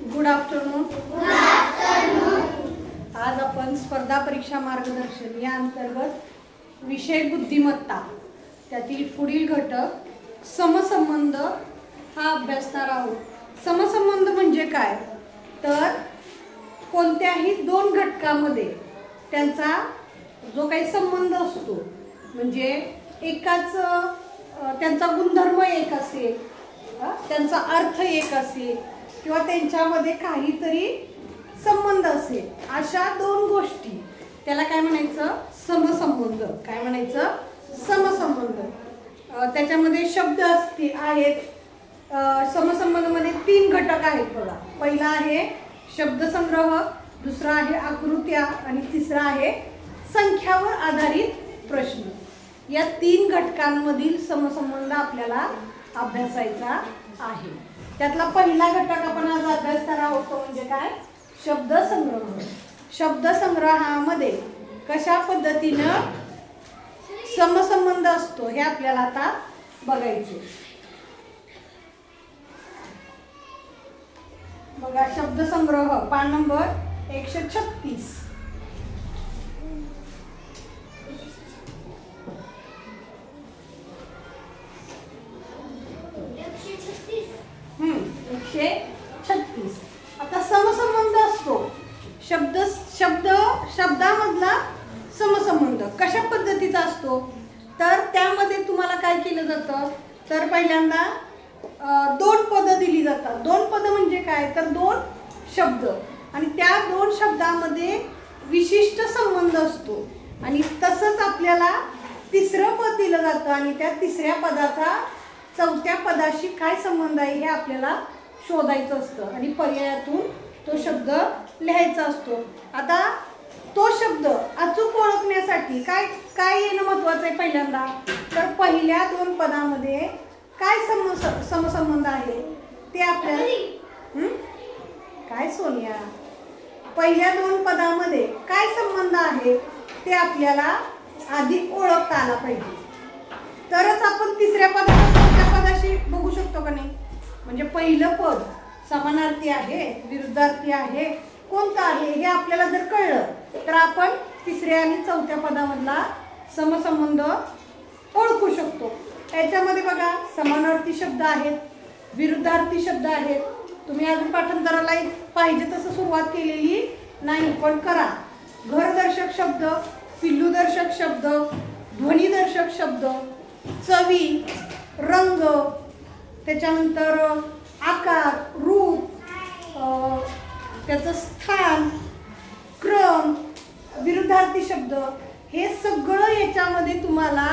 Good afternoon. आज आपण स्पर्धा परीक्षा मार्गदर्शन या अंतर्गत विषय बुद्धिमत्ता त्यातील पुढील घटक समसंबंध हा अभ्यासणार आहोत. समसंबंध म्हणजे काय तर कोणत्याही दोन घटकामध्ये त्यांचा जो काही संबंध असतो म्हणजे एकाच त्यांचा गुणधर्म एक असेल, त्यांचा अर्थ एक असेल किंवा त्यांच्यामध्ये काहीतरी संबंध असेल, अशा दोन गोष्टी त्याला काय म्हणायचं समसंबंध. काय म्हणायचं समसंबंध. त्याच्यामध्ये शब्द आहेत. समसंबंधामध्ये तीन घटक आहेत बघा. पहिला आहे शब्दसंग्रह, दुसरा आहे आकृत्या आणि तिसरा आहे संख्यावर आधारित प्रश्न. या तीन घटकांमधील समसंबंध आपल्याला अभ्यासायचा आहे. त्यातला पहिला घटक आपण आज अभ्यासणार आहोत तो म्हणजे काय शब्दसंग्रह. शब्दसंग्रहामध्ये कशा पद्धतीनं समसंबंध असतो हे आपल्याला आता बघायचे. बघा शब्दसंग्रह पान नंबर 136. 136. आता समसंबंध असतो शब्दामधला समसंबंध कशा पद्धतीचा असतो तर त्यामध्ये तुम्हाला काय केलं जातं तर पहिल्यांदा दोन पदं दिली जातात. दोन पदं म्हणजे काय तर दोन शब्द आणि त्या दोन शब्दामध्ये विशिष्ट संबंध असतो आणि तसंच आपल्याला तिसरं पद दिलं जातं आणि त्या तिसऱ्या पदाचा चौथ्या पदाशी काय संबंध आहे हे आपल्याला शोधायचं असतं आणि पर्यायातून तो शब्द लिहायचा असतो. आता तो शब्द अचूक ओळखण्यासाठी काय काय येणं महत्त्वाचं आहे पहिल्यांदा तर पहिल्या दोन पदामध्ये काय समसंबंध आहे ते आपल्याला काय सोनिया पहिल्या दोन पदामध्ये काय संबंध आहे ते आपल्याला आधी ओळखता आला पाहिजे तरच आपण तिसऱ्या पदाशी बघू शकतो का नाही. म्हणजे पहिलं पद समानार्थी आहे विरुद्धार्थी आहे कोणतं आहे हे आपल्याला जर कळलं तर आपण तिसऱ्या आणि चौथ्या पदामधला समसंबंध ओळखू शकतो. याच्यामध्ये बघा समानार्थी शब्द आहेत, विरुद्धार्थी शब्द आहेत. तुम्ही अजून पाठांतराला पाहिजे तसं सुरुवात केलेली नाही पण करा. घरदर्शक शब्द, पिल्लूदर्शक शब्द, ध्वनिदर्शक शब्द, चवी, रंग, त्याच्यानंतर आकार, रूप, त्याचं स्थान, क्रम, विरुद्धार्थी शब्द हे सगळं याच्यामध्ये तुम्हाला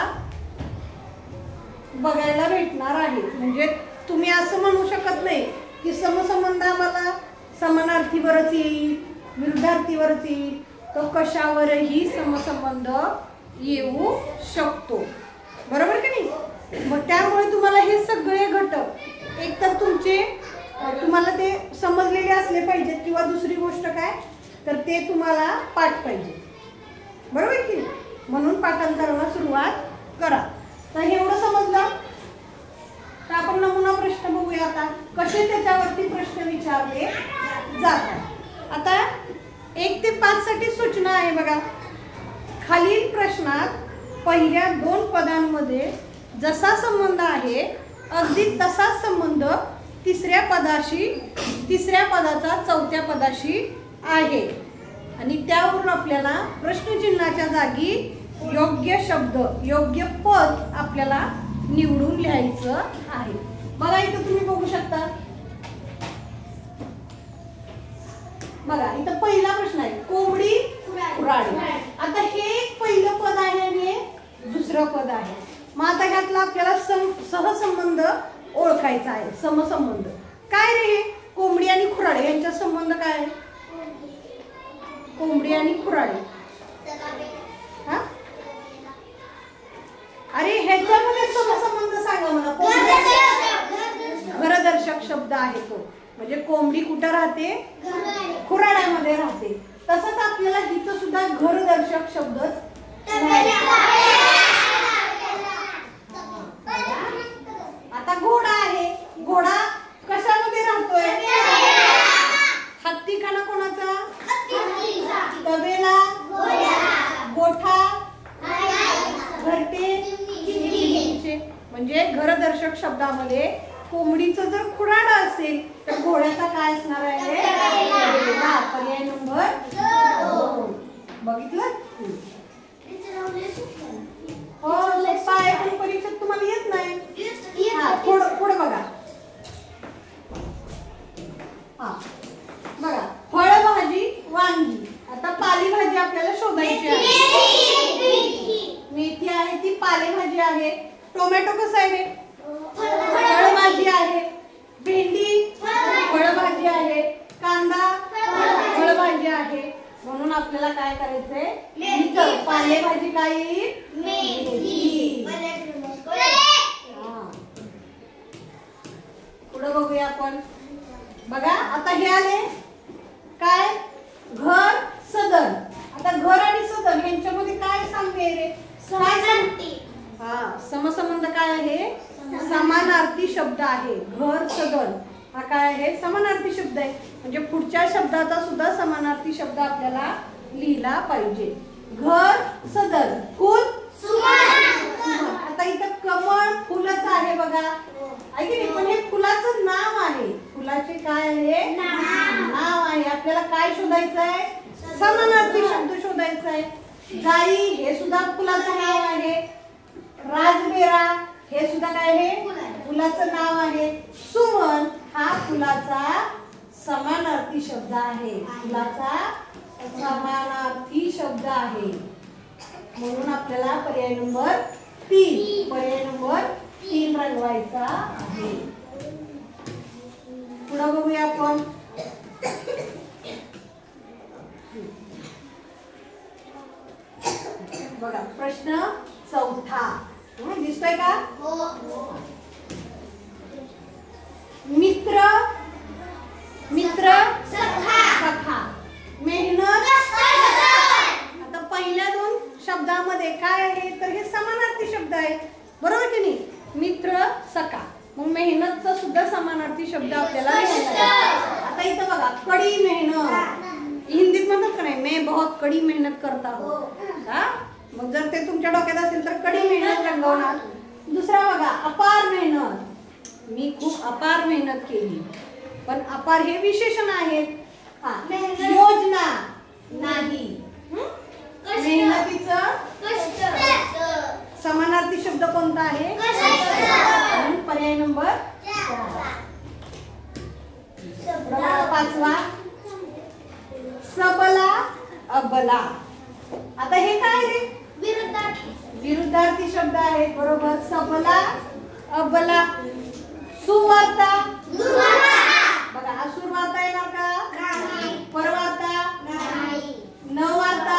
बघायला भेटणार आहे. म्हणजे तुम्ही असं म्हणू शकत नाही की समसंबंध आम्हाला समानार्थीवरच येईल विरुद्धार्थीवरच येईल. तो कशावरही समसंबंध येऊ शकतो. बरोबर की नाही. मग त्यामुळे तुम्हाला हे सगळे घटक एकतर तुम्हाला ते समजलेले असले पाहिजेत किंवा दुसरी गोष्ट काय तर ते तुम्हाला पाठ पाहिजे. बरोबर की म्हणून पाठांतराला सुरुवात करा. तर एवढं समजलं तर आपण नमुना प्रश्न बघूया. आता कसे त्याच्यावरती प्रश्न विचारले जातात. आता 1 ते 5 साठी सूचना आहे बघा. खालील प्रश्नात पहिल्या दोन पदांमध्ये जसा संबंध आहे अगदी तसाच संबंध तिसऱ्या पदाचा चौथ्या पदाशी आहे आणि त्यावरून आपल्याला प्रश्नचिन्हाच्या जागी योग्य शब्द योग्य पद आपल्याला निवडून लिहायचं आहे. बघा इथं तुम्ही बघू शकता. बघा इथं पहिला प्रश्न आहे कोंबडी कुऱ्हाडी. आता हे एक पहिलं पद आहे आणि दुसरं पद आहे. मग आता ह्यातला आपल्याला सहसंबंध ओळखायचा आहे. समसंबंध काय रे हे कोंबडी आणि खुराडी यांचा संबंध काय आहे. कोंबडी आणि खुराडी हा अरे ह्याच्यामध्ये समसंबंध सांगा मला. घरदर्शक शब्द आहे तो म्हणजे कोंबडी कुठं राहते खुराड्यामध्ये राहते. तसंच आपल्याला इथं सुद्धा घरदर्शक शब्दच आता घोडा आहे. घोडा कशामध्ये राहतोय शब्दामध्ये कोंबडीचं जर खुराडा असेल तर घोड्याचा काय असणार आहे? कडेला. पर्याय नंबर 2. बघितलं? हो सोपा आहे पण परीक्षेत तुम्हाला येत नाही. हा पुढे बघा. हा बघा, फळभाजी वांगी. आता पालेभाजी आपल्याला शोधायची आहे. मेथी आहे ती पालेभाजी आहे. टोमॅटो कसं आहे? फळभाजी आहे. भेंडी फळभाजी आहे. कांदा फळभाजी आहे. म्हणून आपल्याला काय करायचंय? पालेभाजी काय येईल? मेथी. पुढे बघूया आपण. बघा आता हे आले काय? घर सदन. आता घर आणि सदन यांच्यामध्ये काय सांगते रे? काय सांगते? हा समसंबंध काय आहे? समानार्थी शब्द आहे. घर सदन हा काय आहे? समानार्थी शब्द आहे. म्हणजे पुढच्या शब्दाचा सुद्धा समानार्थी शब्द आपल्याला लिहिला पाहिजे. घर सदन. फूल सुमन. आता इथं कमळ फुलच आहे बघा, आहे की नाही? पण हे फुलाचं नाव आहे. फुलाचे काय आहे? नाव आहे. आपल्याला काय शोधायचं आहे? समानार्थी शब्द शोधायचा आहे. जाई हे सुद्धा फुलाचं नाव आहे. राजबेरा हे सुद्धा काय आहे? फुलाचं नाव आहे. सुमन हा फुलाचा समानार्थी शब्द आहे. फुलाचा समानार्थी शब्द आहे. म्हणून आपल्याला पर्याय नंबर 3 रंगवायचा आहे. पुढे बघूया आपण. बघा प्रश्न 4 दिसतोय का? मित्र मित्र सखा. मेहनत. आता पहिल्या 2 शब्दामध्ये काय आहे? तर हे समानार्थी शब्द आहेत, बरोबर की नाही? मित्र सखा. मग मेहनतचा सुद्धा समानार्थी शब्द आपल्याला लिहायचा आहे. आता इथं बघा कड़ी मेहनत. हिंदीत म्हणतात का नाही? मैं बहुत कड़ी मेहनत करता हूँ. हा मग जर ते तुमच्या डोक्यात असेल तर कड़ी मेहनत रंगवणार. दुसरा बघा अपार मेहनत. मी खूप अपार मेहनत केली. पण अपार हे विशेषण आहे. हा योजना नाही. मेहनतीचं समानार्थी शब्द कोणता आहे? पर्याय नंबर 5. सबला अबला. आता हे काय रे? विरुद्धार्थी शब्द आहे, बरोबर. सबला अबला. सुवार्ता. बघा हा सुवार्ता येणार का? परवार्ता. नवार्ता.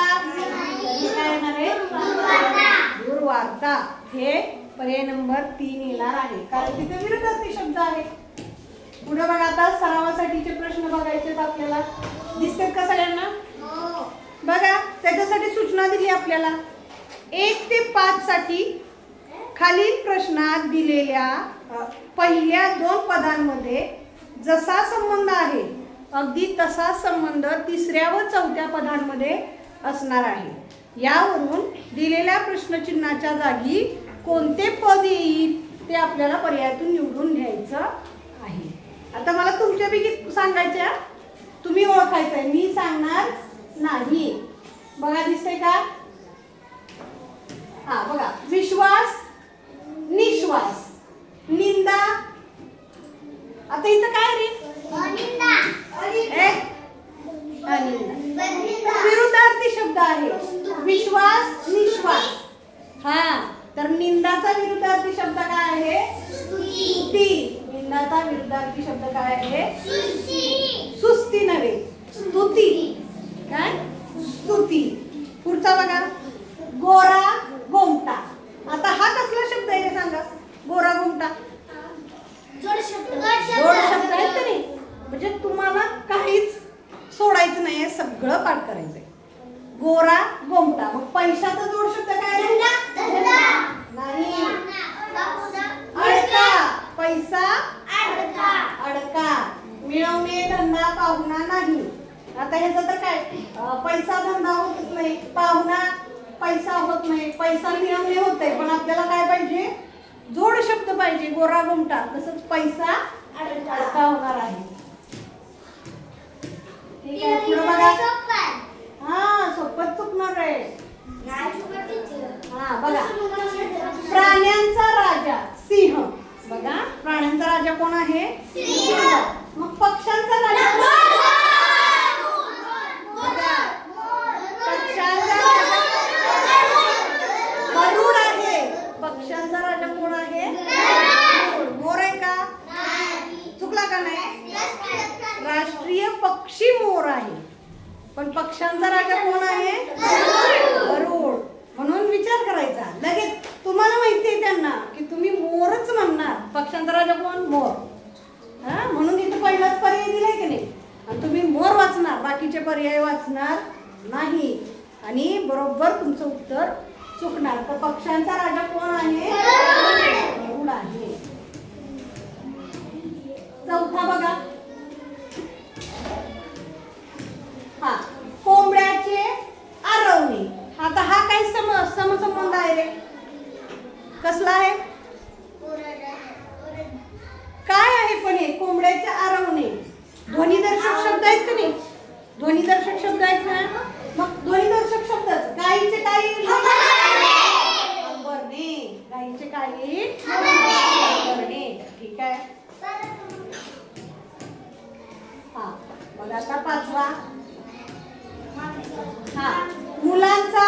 काय येणार आहे? दुर्वार्ता. हे पर्याय नंबर 3 येणार आहे, कारण तिथे विरुद्धार्थी शब्द आहे. पुढे बघा आता सरावासाठीचे प्रश्न बघायचे आपल्याला. दिसतात का सगळ्यांना? बघा त्याच्यासाठी सूचना दिली आपल्याला. 1 ते 5 साठी खालील प्रश्नात दिलेल्या पहिल्या 2 पदांमध्ये जसा संबंध आहे अगदी तसा संबंध 3ऱ्या व 4थ्या पदांमध्ये असणार आहे. यावरून दिलेल्या प्रश्नचिन्हाच्या जागी कोणते पद येईल ते आपल्याला पर्यायातून निवडून घ्यायचं आहे. आता मला तुमच्यापैकी सांगायचे, तुम्ही ओळखायचंय, मी सांगणार नाही. बघा दिसतंय का? हा बघा विश्वास निश्वास. निंदा. आता इथं काय रे? विरुद्धार्थी शब्द आहे. विश्वास निश्वास. हा तर निंदाचा विरुद्धार्थी शब्द काय आहे? स्तुती. निंदाचा विरुद्धार्थी शब्द काय आहे? सुस्ती नव्हे, स्तुती. काय? स्तुती. पुढचा बघा गोरा गोमटा. आता हा कसला शब्द आहे सांगा? गोरा गोमटा जोड शब्द आहेत का नाही? म्हणजे तुम्हाला काहीच सोडायचं नाही, सगळं पाठ करायचंय. गोरा गोमटा. मग पैशाचा जोड शब्द काय आहे? नाही. अडका. पैसा अडका. मिळवणे धंदा पाहुणा नाही. आता ह्याचं तर काय? पैसा धंदा होतच नाही, पाहुणा पैसा होत नाही. पैसा मिळवणे होते पण आपल्याला काय पाहिजे? जोड शब्द पाहिजे, गोरा गोमटा, तसंच पैसा अडका होणार आहे. ठीक आहे, पुढे बघा. हा, सोपच चुकणार आहे. हा बघा, प्राण्यांचा राजा सिंह. बघा, प्राण्यांचा राजा कोण आहे? मग पक्ष्यांचा राजा गरुड आहे. पक्ष्यांचा राजा कोण आहे? मोर आहे का? चुकला का नाही? राष्ट्रीय पक्षी मोर आहे, पण पक्ष्यांचा राजा कोण आहे? गरुड. म्हणून विचार करायचा लगेच. तुम्हाला माहिती आहे त्यांना की तुम्ही मोरच म्हणणार. पक्ष्यांचा राजा कोण? मोर. हा, म्हणून इथे पहिलाच पर्याय दिलाय की नाही, आणि तुम्ही मोर वाचणार, बाकीचे पर्याय वाचणार नाही, आणि बरोबर तुमचं उत्तर चुकणार. तर पक्ष्यांचा राजा कोण आहे? गरुड आहे. चौथा बघा. हा, कोंबड्याचे आरवणे. आता हा काही समसंबंध आहे रे. कसला आहे? काय आहे पण हे? कोंबड्याचे आरवणे ध्वनिदर्शक शब्द आहेत का नाही? ध्वनिदर्शक शब्द आहेत ना. मग ध्वनिदर्शक शब्दच. गायीचे काही अंबरणे. गायीचे काही अंबरणे. ठीक आहे. हा बघा, आता पाचवा. हा, मुलांचा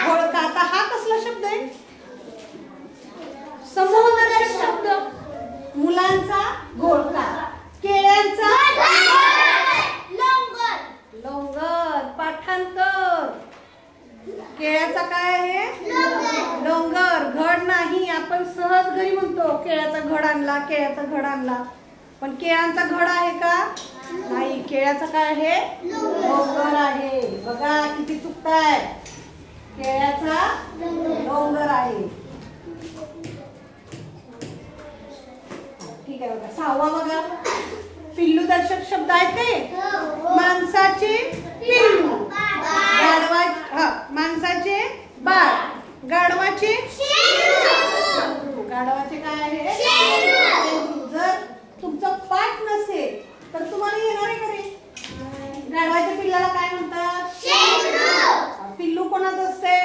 घोळका. आता हा कसला शब्द आहे? समूहदर्शक शब्द. मुलांचा घोळका. केळ्यांचा लोंगर. पाठांतर. केळ्याचा काय आहे? लोंगर. घड नाही. आपण सहज घरी म्हणतो केळ्याचा घड आणला, केळ्याचा घड आणला, पण केळ्यांचा घड आहे का? नाही. केळ्याचा काय आहे? लोंगर आहे. बघा किती चुकताय. केळ्याचा लोंगर आहे. ठीक आहे बघा. सहावा बघा. पिल्लू दर्शक शब्द आहेत काय? माणसाचे पिल्लू. माणसाचे बाळ. गाढवाचे गाढवाचे काय आहे? जर तुमचं पाठ नसेल तर तुम्हाला येणार आहे का रे? गाढवाच्या पिल्लाला काय म्हणतात? पिल्लू कोणाचं असते?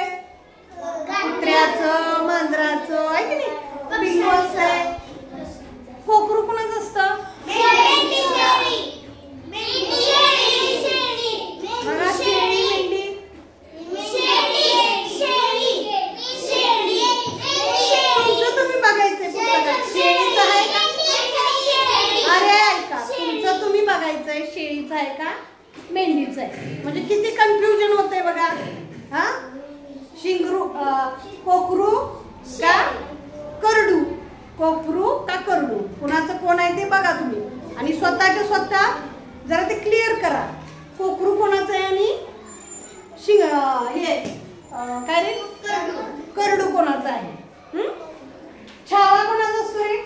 कुत्र्याचं, मांजराचं आहे की नाही? पिल्लू असते. कोकरू कोणाचं असतं? बघा, शेळी, मेंढी. तुमचं तुम्ही बघायचंय पुस्तकात. शेळीचं आहे का? अरे ऐका, तुमचं तुम्ही बघायचंय शेळीचं आहे का मेंढीचं आहे. म्हणजे किती कन्फ्युजन होतंय बघा. हा, शिंगरू, कोकरू का करडू? कोकरू का करडू? कुणाचं कोण आहे ते बघा तुम्ही, आणि स्वतःच्या स्वतः जरा ते क्लिअर करा. कोकरू कोणाचं आहे आणि हे काय रे? करडू कोणाचं आहे? छावा कोणाचा असतो रे?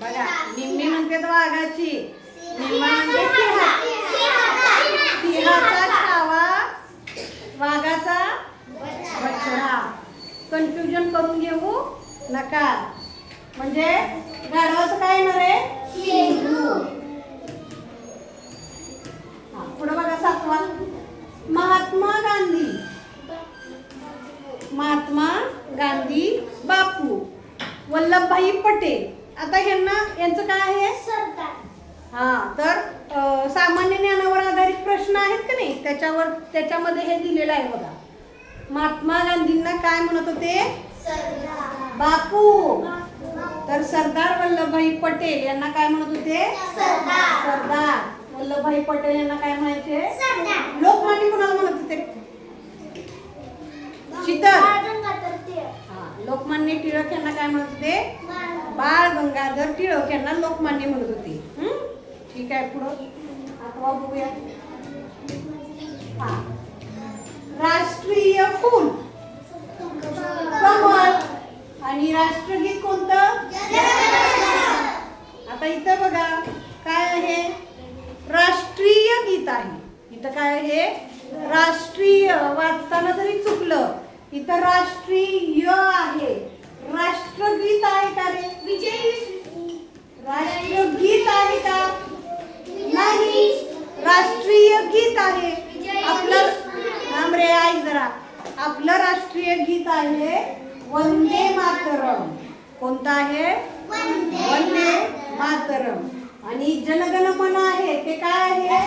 बघा, निम्मी म्हणते वाघाची, निम्मा म्हणजे सिंहाचा छावा, वाघाचा बछडा. कन्फ्युजन करून घेऊ नका. म्हणजे गाढवाचं काय येणार आहे? शिंगरू. पुढे बघा. सातवा. महात्मा गांधी. महात्मा गांधी बापू. वल्लभभाई पटेल. आता यांचं काय आहे? सरदार. हा, तर सामान्य ज्ञानावर आधारित प्रश्न आहेत का नाही, त्याच्यामध्ये हे दिलेलं आहे बघा. महात्मा गांधींना काय म्हणत होते? बापू. तर सरदार वल्लभभाई पटेल यांना काय म्हणत होते? सरदार. वल्लभभाई पटेल यांना काय म्हणायचे? लोकमान्य कोणाला म्हणत होते? शीतल. लोकमान्य टिळक यांना काय म्हणत होते? बाळ गंगाधर टिळक यांना लोकमान्य म्हणत होते. ठीक आहे, पुढे आठवा बघूया. हा, राष्ट्रीय फूल कमळ. आणि राष्ट्रगीत कोणतं? आता इथं बघा काय आहे? राष्ट्रीय गीत आहे. इथं काय आहे? राष्ट्रीय. वाचताना जरी चुकलं, इथं राष्ट्रीय आहे. राष्ट्रगीत आहे का रे? राष्ट्रगीत आहे का? नाही, राष्ट्रीय गीत आहे आपलं. थांब रे, ऐक जरा. आपलं राष्ट्रीय गीत आहे वंदे मातरम. कोणतं आहे? वंदे मातरम. आणि जनगण मन आहे ते काय आहे?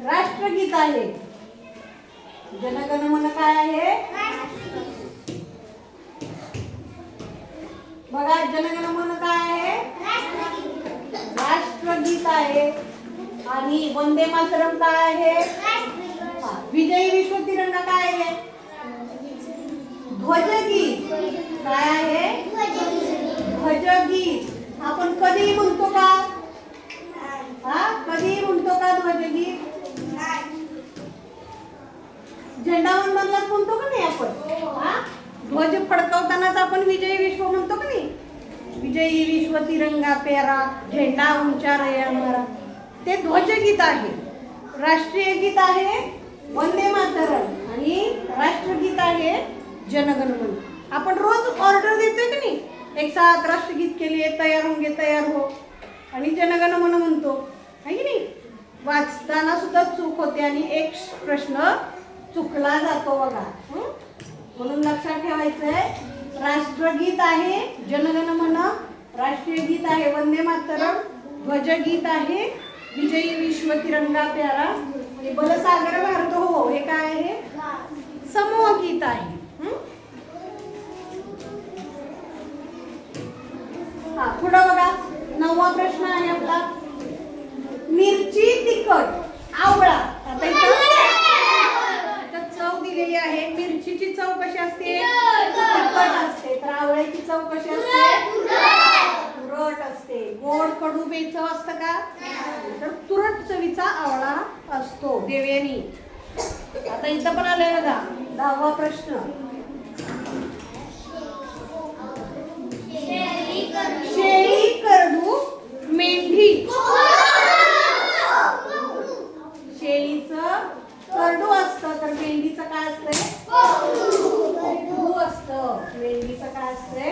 राष्ट्रगीत आहे. जनगण मन काय आहे? बघा, जनगण मन काय आहे? राष्ट्रगीत आहे. आणि वंदे मातरम काय आहे? विजयी विश्व तिरंगा काय आहे? ध्वजगीत. काय आहे? ध्वजगीत. आपण कधी म्हणतो का? कधी म्हणतो का ध्वजगीत? झेंडावंदनालाच म्हणतो का नाही आपण? ध्वज फडकवतानाच आपण विजयी विश्व म्हणतो का नाही? विजयी विश्व तिरंगा प्यारा, झेंडा ऊंचा रहे हमारा. ते ध्वजगीत आहे. राष्ट्रीय गीत आहे वंदे मातरम आणि राष्ट्रगीत आहे जनगण मन. आपण रोज ऑर्डर देतोय की नाही? एक साथ राष्ट्रगीत के लिए तयार होंगे, तयार हो. आणि जनगण मन म्हणतो, आहे की नाही? वाचताना सुद्धा चूक होते आणि एक प्रश्न चुकला जातो बघा. म्हणून लक्षात ठेवायचंय, राष्ट्रगीत आहे जनगण मन, राष्ट्रीय गीत आहे वंदे मातरम, ध्वजगीत आहे विजयी विश्व तिरंगा प्यारा आणि बलसागर भारत हो हे काय आहे? समूह गीत आहे. पुढं बघा, 9वा प्रश्न आहे आपला. मिरची, तिखट, आवळा. आता इथं चव दिलेली आहे. मिरचीची चव कशी असते? तिखट असते. तर आवळ्याची चव कशी असते? तुरट असते. गोड कडू बेचव असतं का? तर तुरट चवीचा आवळा असतो देवयानी. आता इथं पण आलंय बघा 10वा प्रश्न. शेळी, करडू, मेंढी. शेळीचं करडू असतं तर मेंढीचं काय असतंय? कोकरू असतं. मेंढीचं काय असतंय?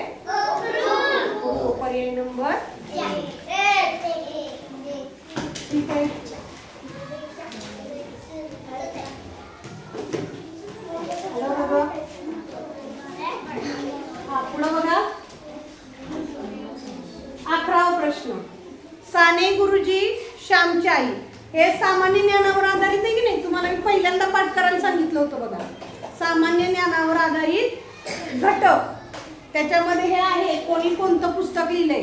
पर्याय नंबर. ठीक आहे. पुढं बघा 11वा प्रश्न. साने गुरुजी, श्यामची आई. हे सामान्य ज्ञानावर आधारित आहे की नाही? तुम्हाला मी पहिल्यांदा पाठ करायला सांगितलं होतं बघा. सामान्य ज्ञानावर आधारित घटक. त्याच्यामध्ये हे आहे कोणी कोणतं पुस्तक लिहिलंय.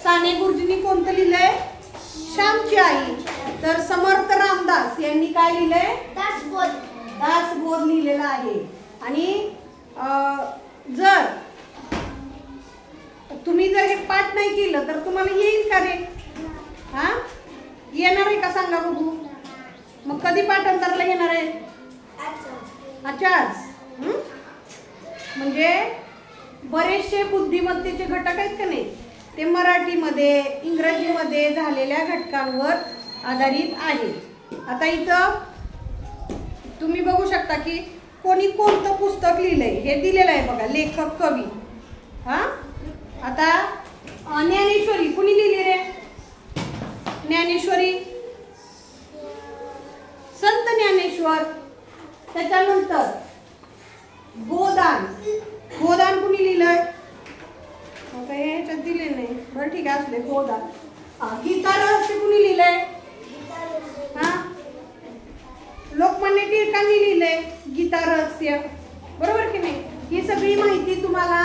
साने गुरुजींनी कोणतं लिहिलंय? श्यामची आई. तर समर्थ रामदास यांनी काय लिहिलंय? दासबोध लिहिलेला आहे. आणि जर तुम्ही जर हे पाठ नाही केलं तर तुम्हाला येईल का रे? येणार आहे का सांगा बघू. मग कधी पाठांतरला येणार आहे? आजच. म्हणजे बरेचसे बुद्धिमत्तेचे घटक आहेत का नाही, ते मराठीमध्ये इंग्रजीमध्ये झालेल्या घटकांवर आधारित आहे. आता इथं तुम्ही बघू शकता की कोणी कोणतं पुस्तक लिहिलंय हे दिलेलं आहे बघा. लेखक, कवी. आता ज्ञानेश्वरी कुणी लिहिली रे? ज्ञानेश्वरी संत ज्ञानेश्वर. त्याच्यानंतर गोदान. गोदान कुणी लिहिलंय? आता हे ह्याच्यात दिले नाही. बरं ठीक आहे, असले गोदान. गीता रहस्य कुणी लिहिलंय? लोकमान्य टिळकांनी लिहिलंय गीता रहस्य. बरोबर की नाही? ही सगळी माहिती तुम्हाला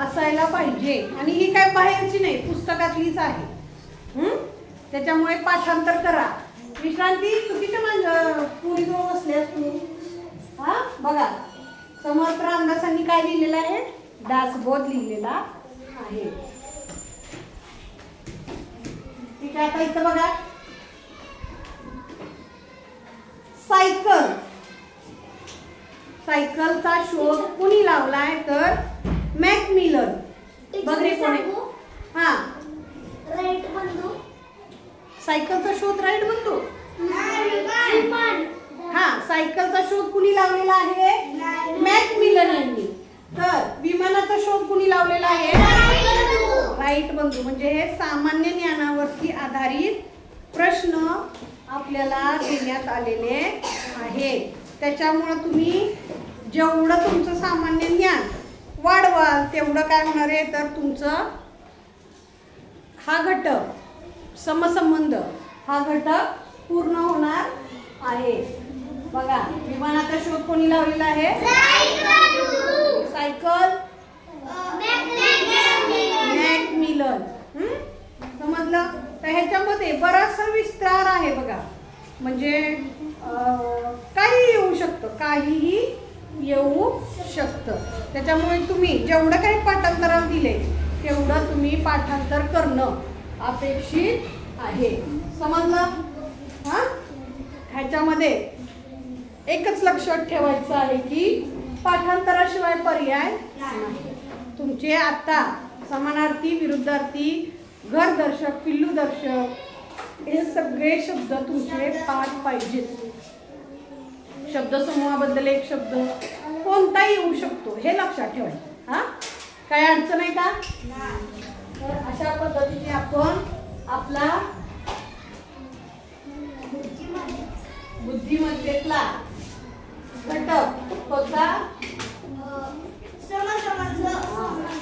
असायला पाहिजे. आणि ही काय बाहेरची नाही, पुस्तकातलीच आहे. त्याच्यामुळे पाठांतर करा. विश्रांती चुकीच्या मांजर पुरी जवळ बसल्यास तुम्ही. बघा समर्थ रामदासांनी काय लिहिलेलं आहे? दासबोध लिहिलेला आहे. ठीक आहे. आता इथं बघा सायकल. सायकलचा शोध कुणी लावलाय? तर मॅकमिलन. बघ रे कोणी? राईट बंधू. सायकलचा शोध राईट बंधू. सायकलचा शोध कुणी लावलेला आहे? मॅकमिलन यांनी. तर विमानाचा शोध कुणी लावलेला आहे? राईट बंधू. म्हणजे हे सामान्य ज्ञानावरती आधारित प्रश्न आपल्याला देण्यात आलेले आहेत. त्याच्यामुळे तुम्ही जेवढं तुमचं सामान्य ज्ञान वाढवाल तेवढं काय होणार आहे, तर तुमचं हा घटक समसंबंध हा घटक पूर्ण होणार आहे. बघा, विमानाचा शोध कोणी लावलेला आहे? Cycle Macmillan. समजलं? तर ह्याच्यामध्ये बराचसा विस्तार आहे बघा. म्हणजे काहीही येऊ शकतं, काहीही येऊ शकतं. त्याच्यामुळे तुम्ही जेवढं काही पाठांतराला दिले तेवढं तुम्ही पाठांतर करणं अपेक्षित आहे. समजलं? हा, ह्याच्यामध्ये एकच लक्षात ठेवायचं आहे की पाठांतराशिवाय पर्याय नाही. तुमचे आता समानार्थी, विरुद्धार्थी, घरदर्शक, पिल्लूदर्शक हे सगळे शब्द तुमचे पाठ पाहिजेत. शब्दसमूहाबद्दल एक शब्द कोणता येऊ शकतो हे लक्षात ठेवायचं. हा, काय अडचण आहे का? तर अशा पद्धतीने आपण आपला बुद्धिमत्तेतला घटक कोणता?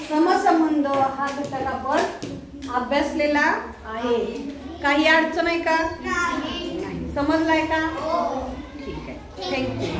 समसंबंध हा घटक आपण अभ्यासलेला आहे. काही अडचण आहे का? नाही. समजलाय का? ठीक आहे. थँक्यू.